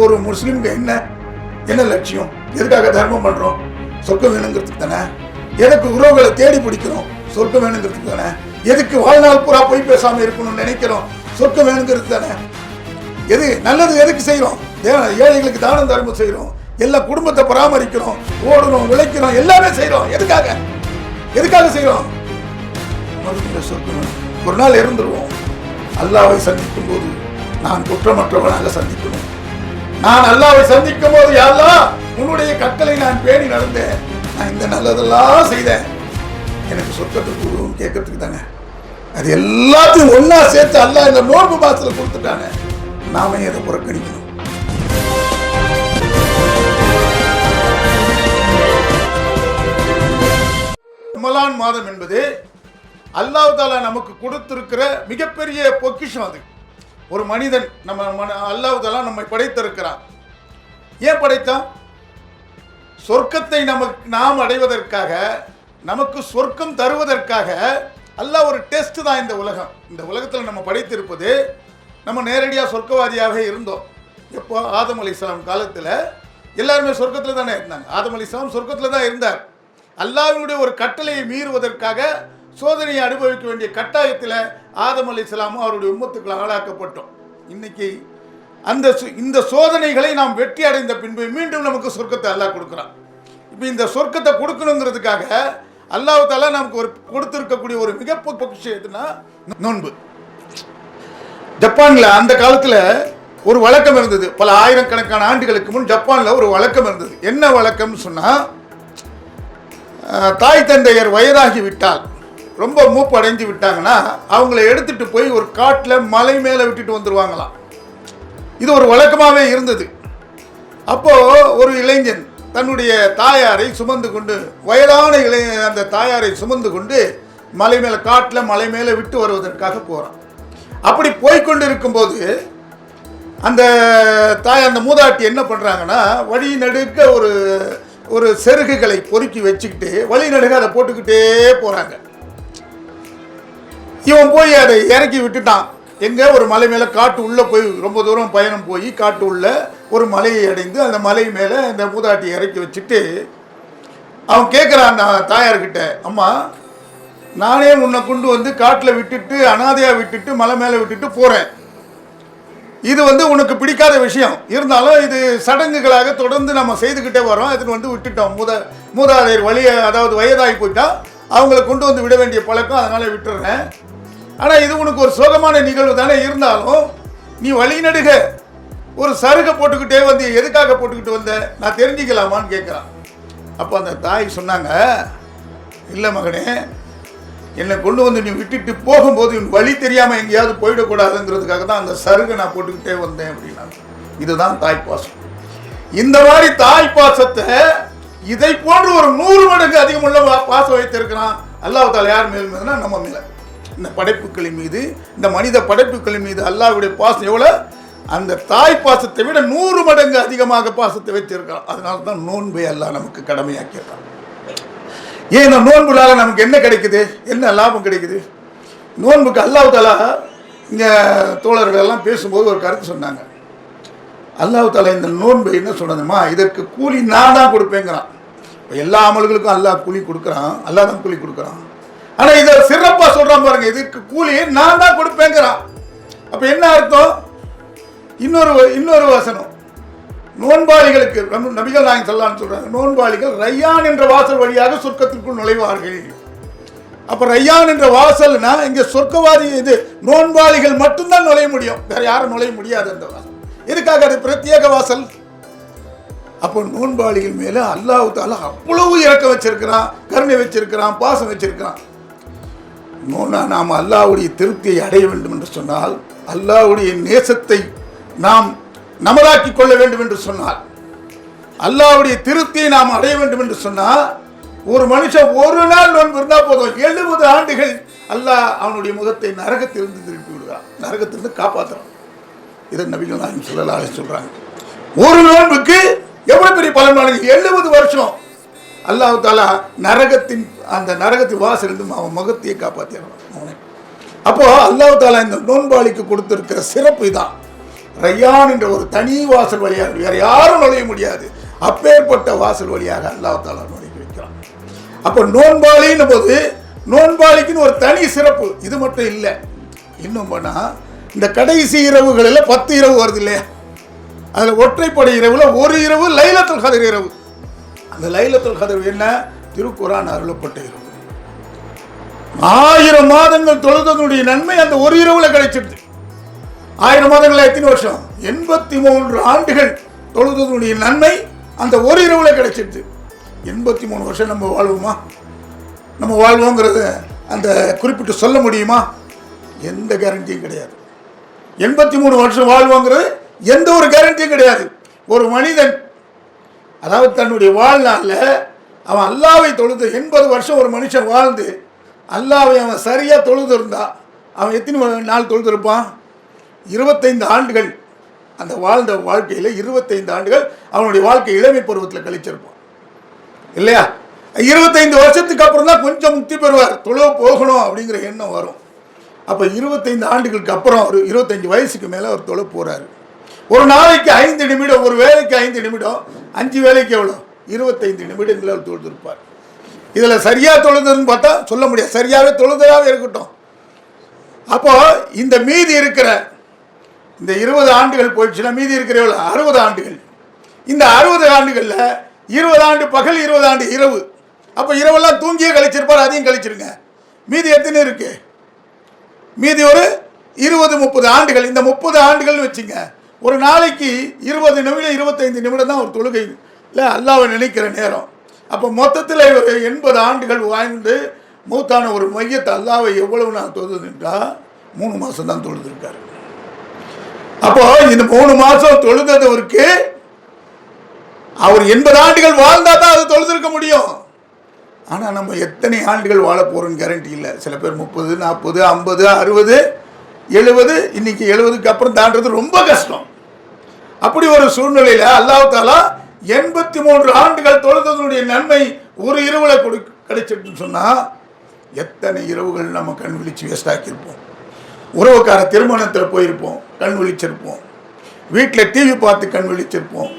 ஒரு முஸ்லீம்க்கு என்ன லட்சியம்? எதுக்காக தர்மம் பண்றோம்? சொர்க்கம் வேணுங்கிறதுக்கு தானே. எதுக்கு உறவுகளை தேடி பிடிக்கிறோம்? சொர்க்கம் வேணுங்கிறதுக்கு தானே. எதுக்கு வாழ்நாள் பூரா போய் பேசாம இருக்கணும்னு நினைக்கிறோம்? சொர்க்கம் வேணுங்கிறது தானே. எது நல்லது எதுக்கு செய்யறோம்? ஏழைகளுக்கு தானம் தர்மம் செய்யறோம், எல்லா குடும்பத்தை பராமரிக்கிறோம், ஓடுறோம், உழைக்கிறோம், எல்லாமே செய்யறோம். எதுக்காக செய்யறோம்? சொர்க்கம். ஒரு நாள் இறந்துருவோம். அல்லாஹ்வை சந்திக்கும் போது நான் குற்றமற்றவனாக சந்திக்கணும். நான் அல்லாஹ்வை சந்திக்கும் போது யா அல்லாஹ் உன்னுடைய கட்டளை நான் பேணி நடந்தேன், நான் இந்த நல்லதெல்லாம் செய்தேன், எனக்கு சொர்க்கத்துக்கு கொடுன்னு கேட்கறதுக்கு தானே. அது எல்லாத்தையும் ஒன்னா சேர்த்து அல்லாஹ் இந்த நோன்பு மாசத்துல கொடுத்துட்டானே, நாம எதை புறக்கணிக்கணும்? ரமலான் மாதம் என்பது அல்லாஹ் தஆலா நமக்கு கொடுத்திருக்கிற மிகப்பெரிய பொக்கிஷம். அது ஒரு மனிதன் அல்லாஹ் தஆலா நம்மை படைத்திருக்கிறான். ஏன் படைத்தான்? சொர்க்கத்தை நாம் அடைவதற்காக, நமக்கு சொர்க்கம் தருவதற்காக. அல்லாஹ் ஒரு டெஸ்ட் தான் இந்த உலகம். இந்த உலகத்தில் நம்ம படைத்திருப்பது, நம்ம நேரடியாக சொர்க்கவாதியாக இருந்தோம். எப்போ? ஆதம் அலைஹிஸ்ஸலாம் காலத்தில் எல்லாருமே சொர்க்கத்தில் தானே இருந்தாங்க. ஆதம் அலைஹிஸ்ஸலாம் சொர்க்கத்தில் தான் இருந்தார். அல்லாஹ்வினுடைய ஒரு கட்டளையை மீறுவதற்காக சோதனையை அனுபவிக்க வேண்டிய கட்டாயத்தில் ஆதம் அலைஹிஸ்ஸலாமும் அவருடைய உம்மத்துக்கள் ஆளாக்கப்பட்டோம். இன்னைக்கு இந்த சோதனைகளை நாம் வெற்றி அடைந்த பின்பு மீண்டும் நமக்கு சொர்க்கத்தை அல்லாஹ் கொடுக்குறான். இப்போ இந்த சொர்க்கத்தை கொடுக்கணுங்கிறதுக்காக அல்லாஹ் தஆலா நமக்கு கொடுத்திருக்கக்கூடிய ஒரு மிக பொக்கிஷம்னா நோன்பு. ஜப்பான்ல அந்த காலத்துல ஒரு வழக்கம் இருந்தது. பல ஆயிரக்கணக்கான ஆண்டுகளுக்கு முன் ஜப்பான்ல ஒரு வழக்கம் இருந்தது. என்ன வழக்கம்னு சொன்னா, தாய் தந்தையர் வயதாகி விட்டால், ரொம்ப மூப்பு அடைஞ்சு விட்டாங்கன்னா அவங்கள எடுத்துட்டு போய் ஒரு காட்டுல மலை மேல விட்டுட்டு வந்துருவாங்களாம். இது ஒரு வழக்கமாவே இருந்தது. அப்போ ஒரு இளைஞன் தன்னுடைய தாயாரை சுமந்து கொண்டு, வயதான அந்த தாயாரை சுமந்து கொண்டு மலை மேல, காட்டுல மலை மேல விட்டு வருவதற்காக போறான். அப்படி போய்கொண்டு இருக்கும்போது அந்த அந்த மூதாட்டி என்ன பண்றாங்கன்னா, வழி நடுக்க ஒரு செருகுகளை பொறுக்கி வச்சுக்கிட்டு வழி நடுக்க அதை போட்டுக்கிட்டே போறாங்க. இவன் போய் அதை இறக்கி விட்டுட்டான். எங்க? ஒரு மலை மேல, காட்டு உள்ள போய் ரொம்ப தூரம் பயணம் போய் காட்டு உள்ள ஒரு மலையை அடைந்து அந்த மலை மேல அந்த மூதாட்டியை இறக்கி வச்சுட்டு அவன் கேட்குறான் தாயார்கிட்ட, அம்மா நானே உன்னை கொண்டு வந்து காட்டில் விட்டுட்டு அனாதையா விட்டுட்டு மலை மேலே விட்டுட்டு போறேன். இது உனக்கு பிடிக்காத விஷயம் இருந்தாலும் இது சடங்குகளாக தொடர்ந்து நம்ம செய்துக்கிட்டே வரோம். இது விட்டுட்டோம். மூதாதையர் வழியை, அதாவது வயதாகி போயிட்டா அவங்களை கொண்டு வந்து விட வேண்டிய பழக்கம், அதனால விட்டுறேன். ஆனால் இது உனக்கு ஒரு சோகமான நிகழ்வு தானே. இருந்தாலும் நீ வழிநடுக ஒரு சருகை போட்டுக்கிட்டே வந்து எதுக்காக போட்டுக்கிட்டு வந்த, நான் தெரிஞ்சுக்கலாமான்னு கேட்குறான். அப்போ அந்த தாய் சொன்னாங்க, இல்லை மகனே, என்னை கொண்டு வந்து நீ விட்டுட்டு போகும்போது வழி தெரியாமல் எங்கேயாவது போயிடக்கூடாதுங்கிறதுக்காக தான் அந்த சருகை நான் போட்டுக்கிட்டே வந்தேன் அப்படின்னா. இதுதான் தாய்ப்பாசம். இந்த மாதிரி தாய்ப்பாசத்தை இதை போன்று ஒரு 100 மடங்கு அதிகமுள்ள பாசம் வைத்திருக்கிறான் அல்லாஹ் தஆலா. யார் மேல்? நம்ம மேல. இந்த படைப்புகளின் மீது, இந்த மனித படைப்புகளின் மீது அல்லாஹ்வுடைய பாசம் எவ்வளோ? அந்த தாய் பாசத்தை விட 100 மடங்கு அதிகமாக பாசத்தை வைத்திருக்கிறான். அதனால தான் நோன்பை அல்லாஹ் நமக்கு கடமையாக்கியிருக்கான். ஏன் இந்த நோன்புனால நமக்கு என்ன கிடைக்குது? என்ன லாபம் கிடைக்குது? நோன்புக்கு அல்லாஹ் தஆலா இங்கே தோழர்கள் எல்லாம் பேசும்போது ஒரு கருத்து சொன்னாங்க. அல்லாஹ் தஆலா இந்த நோன்பை என்ன சொன்னதுமா, இதற்கு கூலி நான் தான் கொடுப்பேங்கிறான். இப்போ எல்லா அமல்களுக்கும் அல்லாஹ் கூலி கொடுக்குறான், அல்லாஹ் தான் கூலி கொடுக்குறான். ஆனால் இதை சிறப்பாக சொல்கிறான் பாருங்க, இதுக்கு கூலி நான் தான் கொடுப்பேங்கிறான். அப்போ என்ன அர்த்தம்? இன்னொரு வசனம், நோன்பாளிகளுக்கு நபிகள் நாயகம் ஸல்லல்லாஹு அலைஹி வஸல்லம் சொல்றாங்க, நோன்பாளிகள் ரையான் என்ற வாசல் வழியாக சொர்க்கத்திற்குள் நுழைவார்கள். அப்ப ரையான் என்ற வாசல்னா இங்க சொர்க்கவாதி, இது நோன்பாளிகள் மட்டும்தான் நுழைய முடியும், வேற யாரும் நுழைய முடியாது அந்த வாசல். எதுக்காக? அது பிரத்யேக வாசல். அப்போ நோன்பாளிகள் மேல அல்லாஹ் தஆலா அவ்வளவு இரக்கம் வச்சிருக்கிறான், கருணை வச்சிருக்கிறான், பாசம் வச்சிருக்கிறான். நாம் அல்லாஹ்வுடைய திருப்தியை அடைய வேண்டும் என்று சொன்னால், அல்லாஹ்வுடைய நேசத்தை நாம் நமதாக்கி கொள்ள வேண்டும் என்று சொன்னால், அல்லாஹ்வுடைய திருப்தியை நாம் அடைய வேண்டும் என்று சொன்னால், ஒரு மனுஷன் ஒரு நாள் நோன்பு இருந்தால் போதும், 70 ஆண்டுகள் அல்லாஹ் அவனுடைய முகத்தை நரகத்திலிருந்து திருப்பி விடுகிறான், நரகத்திலிருந்து காப்பாற்றுறான். இதை நபிகள் நாயகம் ஸல்லல்லாஹு அலைஹி வஸல்லம் சொல்றாங்க. ஒரு நோன்புக்கு எவ்வளவு பெரிய பலன்? 70 வருஷம் அல்லாஹ் தஆலா அந்த நரகத்தின் வாசலிருந்து அவன் முகத்தையே காப்பாற்றிடுறான் அவனை. அப்போ அல்லாஹ் தஆலா இந்த நோன்பாளிக்கு கொடுத்திருக்கிற சிறப்பு இதான். ரய்யான் என்ற ஒரு தனி வாசல் வழியாக வேற யாரும் நுழைய முடியாது. அப்பேற்பட்ட வாசல் வழியாக அல்லாஹ் தஆலா நுழைய வைக்கிறான். அப்போ நோன்பாளின்னு போது நோன்பாளிக்குன்னு ஒரு தனி சிறப்பு. இது மட்டும் இல்லை, இன்னும் பண்ணா இந்த கடைசி இரவுகளில் 10 இரவு வருது இல்லையா, அதில் ஒற்றைப்படை இரவுல ஒரு இரவு லைலத்துல் கத்ர் இரவு. அந்த லைலத்துல் கத்ர் என்ன? திருக்குர்ஆன் அருளப்பட்ட இரவு. 1000 மாதங்கள் தொழுதனுடைய நன்மை அந்த ஒரு இரவுல கிடைச்சிருது. 1000 மாதங்கள் எத்தனை வருஷம்? 83 ஆண்டுகள் தொழுதனுடைய நன்மை அந்த ஒரு இரவுல கிடைச்சிருது. 83 வருஷம் நம்ம வாழ்வோமா? நம்ம வாழ்வோங்கிறது அந்த குறிப்பிட்டு சொல்ல முடியுமா? எந்த கேரண்டியும் கிடையாது. 83 வருஷம் வாழ்வோங்கிறது எந்த ஒரு கேரண்டியும் கிடையாது. ஒரு மனிதன் அதாவது தன்னுடைய வாழ்நாளில் அவன் அல்லாவை தொழுது 80 வருஷம் ஒரு மனுஷன் வாழ்ந்து அல்லாவை அவன் சரியாக தொழுது இருந்தா அவன் எத்தனை நாள் தொழுது இருப்பான்? 25 ஆண்டுகள். அந்த வாழ்ந்த வாழ்க்கையில் 25 ஆண்டுகள் அவனுடைய வாழ்க்கை இளமை பருவத்தில் கழிச்சிருப்பான் இல்லையா? 25 வருஷத்துக்கு அப்புறம் தான் கொஞ்சம் முக்தி பெறுவார், தொழுவ போகணும் அப்படிங்கிற எண்ணம் வரும். அப்போ 25 ஆண்டுகளுக்கு அப்புறம் ஒரு 25 வயசுக்கு மேலே அவர் தொழ போகிறாரு. ஒரு நாளைக்கு 5 நிமிடம், ஒரு வேலைக்கு 5 நிமிடம், 5 வேலைக்கு எவ்வளோ? 25 நிமிடங்களில் அவர் தொழுதுருப்பார். இதில் சரியாக தொழுதுன்னு பார்த்தா சொல்ல முடியாது, சரியாகவே தொழுதலாகவே இருக்கட்டும். அப்போ இந்த மீதி இருக்கிற இந்த 20 ஆண்டுகள் போயிடுச்சுன்னா மீதி இருக்கிற எவ்வளோ? 60 ஆண்டுகள். இந்த 60 ஆண்டுகளில் 20 ஆண்டு பகல், 20 ஆண்டு இரவு. அப்போ இரவெல்லாம் தூங்கியே கழிச்சிருப்பார், அதையும் கழிச்சிருங்க. மீதி எத்தனை இருக்கு? மீதி ஒரு 20-30 ஆண்டுகள். இந்த 30 ஆண்டுகள்னு வச்சுங்க, ஒரு நாளைக்கு 20 நிமிடம் 25 நிமிடம் தான் ஒரு தொழுகையில் அல்லாவை நினைக்கிற நேரம். அப்போ மொத்தத்தில் ஒரு 80 ஆண்டுகள் வாழ்ந்து மூத்தான ஒரு மையத்தை அல்லாவை எவ்வளவு நான் தொழுதுன்றா 3 மாதம் தான் தொழுதுருக்காரு. அப்போ இந்த 3 மாதம் தொழுதவருக்கு அவர் 80 ஆண்டுகள் வாழ்ந்தா தான் அது தொழுதிருக்க முடியும். ஆனால் நம்ம எத்தனை ஆண்டுகள் வாழ போகிறோன்னு கேரண்டி இல்லை. சில பேர் 30, 40, 50, 60, 70, இன்னைக்கு 70க்கு அப்புறம் தாண்டது ரொம்ப கஷ்டம். அப்படி ஒரு சூழ்நிலையில் அல்லாஹ் தஆலா 83 ஆண்டுகள் தொழுதனுடைய நன்மை ஒரு இரவுல கிடைச்சிட்டுன்னு சொன்னால் எத்தனை இரவுகள் நம்ம கண் விழிச்சு வேஸ்டாக்கியிருப்போம். உறவுக்கார திருமணத்தில் போயிருப்போம், கண் விழிச்சிருப்போம். வீட்டில் டிவி பார்த்து கண் விழிச்சிருப்போம்.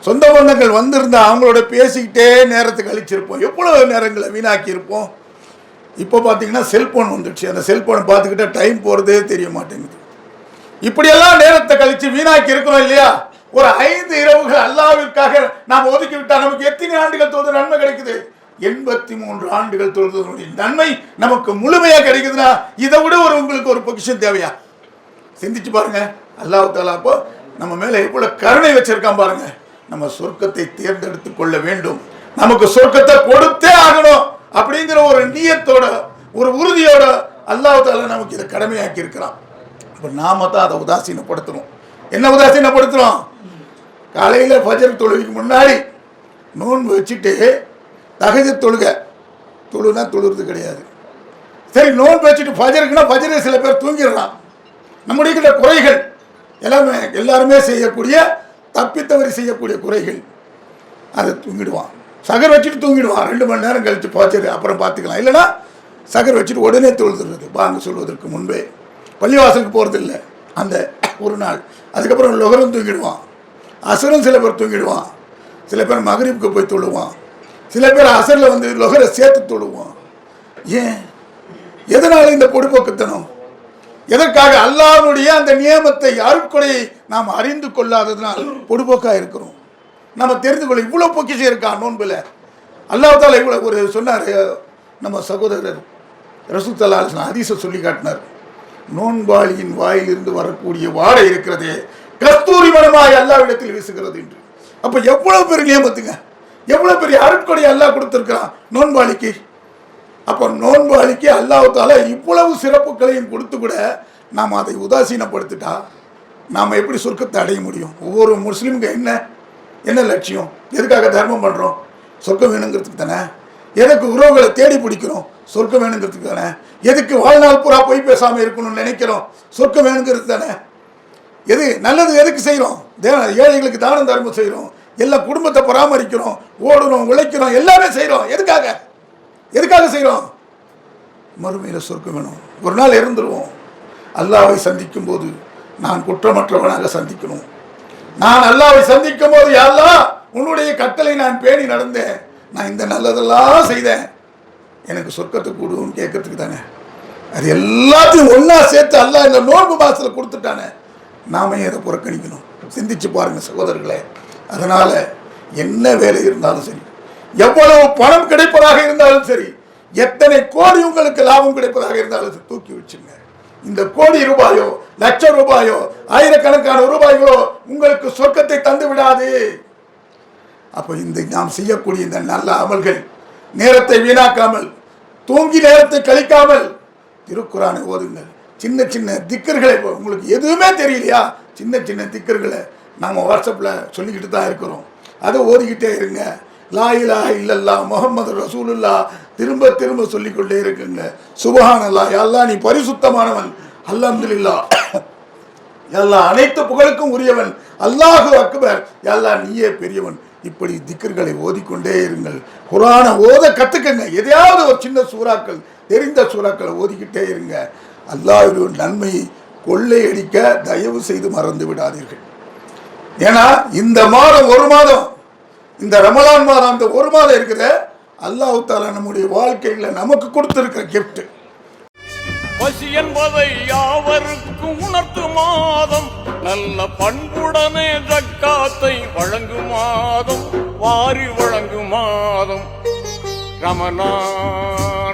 சொந்த பந்தங்கள் வந்திருந்தா அவங்களோட பேசிக்கிட்டே நேரத்தை கழிச்சிருப்போம். எவ்வளோ நேரங்களை வீணாக்கியிருப்போம். இப்போ பார்த்தீங்கன்னா செல்ஃபோன் வந்துடுச்சு. அந்த செல்ஃபோனை பார்த்துக்கிட்டே டைம் போகிறதே தெரிய மாட்டேங்குது. இப்படியெல்லாம் நேரத்தை கழித்து வீணாக்கி இருக்கிறோம் இல்லையா? ஒரு 5 இரவுகள் அல்லாஹ்விற்காக நாம் ஒதுக்கி விட்டால் நமக்கு எத்தனை ஆண்டுகள் தொழுத நன்மை கிடைக்குது? 83 ஆண்டுகள் தொழுதனுடைய நன்மை நமக்கு முழுமையாக கிடைக்குதுன்னா இதை விட உங்களுக்கு ஒரு பொக்கிஷன் தேவையா? சிந்திச்சு பாருங்க. அல்லாஹ் தஆலா அப்போ நம்ம மேலே எவ்வளோ கருணை வச்சிருக்கான் பாருங்க. நம்ம சொர்க்கத்தை தேர்ந்தெடுத்து கொள்ள வேண்டும், நமக்கு சொர்க்கத்தை கொடுத்தே ஆகணும் அப்படிங்கிற ஒரு நியத்தோட ஒரு உறுதியோட அல்லாஹ் தஆலா நமக்கு இதை கடமையாக்கி இருக்கிறான். இப்போ நாம தான் அதை உதாசீனப்படுத்துறோம். என்ன உதாசீனப்படுத்துறோம்? காலையில் ஃபஜர் தொழுகைக்கு முன்னாடி நோன்பு வச்சுட்டு தஹஜ்ஜுத் தொழுனா தொழுறது கிடையாது. சரி, நோன்பு வச்சுட்டு ஃபஜருக்குன்னா ஃபஜரே சில பேர் தூங்கிடலாம். நம்முடைய குறைகள் எல்லாருமே செய்யக்கூடிய தப்பித்தவரி செய்யக்கூடிய குறைகள், அதை தூங்கிடுவான். சகர் வச்சுட்டு தூங்கிடுவான். 2 மணி நேரம் கழித்து ஃபஜர் அப்புறம் பார்த்துக்கலாம். இல்லைனா சகர் வச்சுட்டு உடனே தொழுதுறது, பாங்கு சொல்வதற்கு முன்பே. பள்ளிவாசலுக்கு போகிறது இல்லை அந்த ஒரு நாள். அதுக்கப்புறம் லொஹரும் தூங்கிடுவான், அசரும் சில பேர் தூங்கிடுவான், சில பேர் மகரிப்புக்கு போய் தொழுவான், சில பேர் அசரில் வந்து லொஹரை சேர்த்து தொழுவான். ஏன், எதனால் இந்த பொடுபோக்குத்தனம்? எதற்காக? அல்லாஹ்வுடைய அந்த நியமத்தை அருட்கொடையை நாம் அறிந்து கொள்ளாததுனால் பொடுபோக்காக இருக்கிறோம். நம்ம தெரிந்து கொள்ள இவ்வளோ பொக்கிஷம் இருக்கா நோன்பில். அல்லாஹ் தஆலா இவ்வளோ ஒரு சொன்னார். நம்ம சகோதரர் ரசூல் ஸல்லல்லாஹு அலைஹி வஸல்லம் ஹதீஸை சொல்லி காட்டினார். நோன்பாளியின் வாயிலிருந்து வரக்கூடிய வாடை இருக்கிறதே கஸ்தூரி மணமாய் அல்லாஹ்விடத்தில் வீசுகிறது என்று. அப்போ எவ்வளோ பெரிய நியமத்துங்க, எவ்வளோ பெரிய அருட்கொடை அல்லாஹ் கொடுத்துருக்கிறான் நோன்பாளிக்கு. அப்போ நோன்பாளிக்கு அல்லாஹ் தஆலா இவ்வளவு சிறப்புகளையும் கொடுத்து கூட நாம் அதை உதாசீனப்படுத்திட்டா நாம் எப்படி சொர்க்கத்தை அடைய முடியும்? ஒவ்வொரு முஸ்லீமுக்கு என்ன லட்சியம்? எதுக்காக தர்மம் பண்ணுறோம்? சொர்க்கம் வேணுங்கிறதுக்கு தானே. எதுக்கு உறவுகளை தேடி பிடிக்கிறோம்? சொர்க்கம் வேணுங்கிறதுக்கு தானே. எதுக்கு வாழ்நாள் பூரா போய் பேசாமல் இருக்கணும்னு நினைக்கிறோம்? சொர்க்கம் வேணுங்கிறது தானே. எது நல்லது எதுக்கு செய்கிறோம்? ஏழைகளுக்கு தானம் தர்மம் செய்கிறோம், எல்லாம் குடும்பத்தை பராமரிக்கிறோம், ஓடுறோம், உழைக்கிறோம், எல்லாமே செய்கிறோம். எதுக்காக செய்கிறோம்? மறுமையில் சொர்க்கம் வேணும். ஒரு நாள் இறந்துருவோம். அல்லாஹ்வை சந்திக்கும் போது நான் குற்றமற்றவனாக சந்திக்கணும். நான் அல்லாஹ்வை சந்திக்கும் போது யா அல்லாஹ் உன்னுடைய கட்டளை நான் பேணி நடந்தேன், நான் இந்த நல்லதெல்லாம் செய்தேன், எனக்கு சொர்க்கத்துக்கு கூடுன்னு கேட்கறதுக்கு தானே. அது எல்லாத்தையும் ஒன்றா சேர்த்து அல்லாஹ் இந்த நோன்பு மாசத்தில் கொடுத்துட்டானே, நாம அதை புறக்கணிக்கணும். சிந்திச்சு பாருங்க சகோதரர்களே. அதனால என்ன வேலை இருந்தாலும் சரி, எவ்வளவு பணம் கிடைப்பதாக இருந்தாலும் சரி, எத்தனை கோடி உங்களுக்கு லாபம் கிடைப்பதாக இருந்தாலும் தூக்கி வச்சுங்க. இந்த கோடி ரூபாயோ லட்சம் ரூபாயோ ஆயிரக்கணக்கான ரூபாய்களோ உங்களுக்கு சொர்க்கத்தை தந்து விடாது. அப்போ இந்த நாம் செய்யக்கூடிய இந்த நல்ல அமல்கள், நேரத்தை வீணாக்காமல், தூங்கி நேரத்தை கழிக்காமல் திருக்குரானை ஓதுங்கள். சின்ன சின்ன திக்கர்களை, உங்களுக்கு எதுவுமே தெரியலையா, சின்ன சின்ன திக்கர்களை நாம் வாட்ஸ்அப்பில் சொல்லிக்கிட்டு தான் இருக்கிறோம். அதை ஓதிக்கிட்டே இருங்க. லா இலாஹ இல்லல்லாஹ் முஹம்மது ரசூலுல்லாஹ் திரும்ப திரும்ப சொல்லிக்கொண்டே இருக்குங்க. சுப்ஹானல்லாஹ், யா அல்லாஹ் நீ பரிசுத்தமானவன், அல்ஹம்துலில்லாஹ் யா அல்லாஹ் அனைத்து புகழுக்கும் உரியவன், அல்லாஹு அக்பர், யா அல்லாஹ் நீயே பெரியவன். இப்படி திக்கர்களை ஓதிக்கொண்டே இருங்கள். குர்ஆனை ஓத கற்றுக்கங்க. எதையாவது ஒரு சின்ன சூறாக்கள், தெரிந்த சூறாக்களை ஓதிக்கிட்டே இருங்க. அல்லாஹ்வுடைய நன்மையை கொள்ளையடிக்க தயவு செய்து மறந்து விடாதீர்கள். ஏன்னா இந்த மாதம், ஒரு மாதம், இந்த ரமலான் மாதம், அந்த ஒரு மாதம் இருக்கிற அல்லாஹ் தஆலா நம்முடைய வாழ்க்கையில் நமக்கு கொடுத்திருக்கிற கிஃப்ட். பசி என்பதை யாவருக்கும் உணர்த்து மாதம், நல்ல பண்புடனே ஜக்காத்தை வழங்கும் மாதம், வாரி வழங்கும் மாதம் ரமலான்.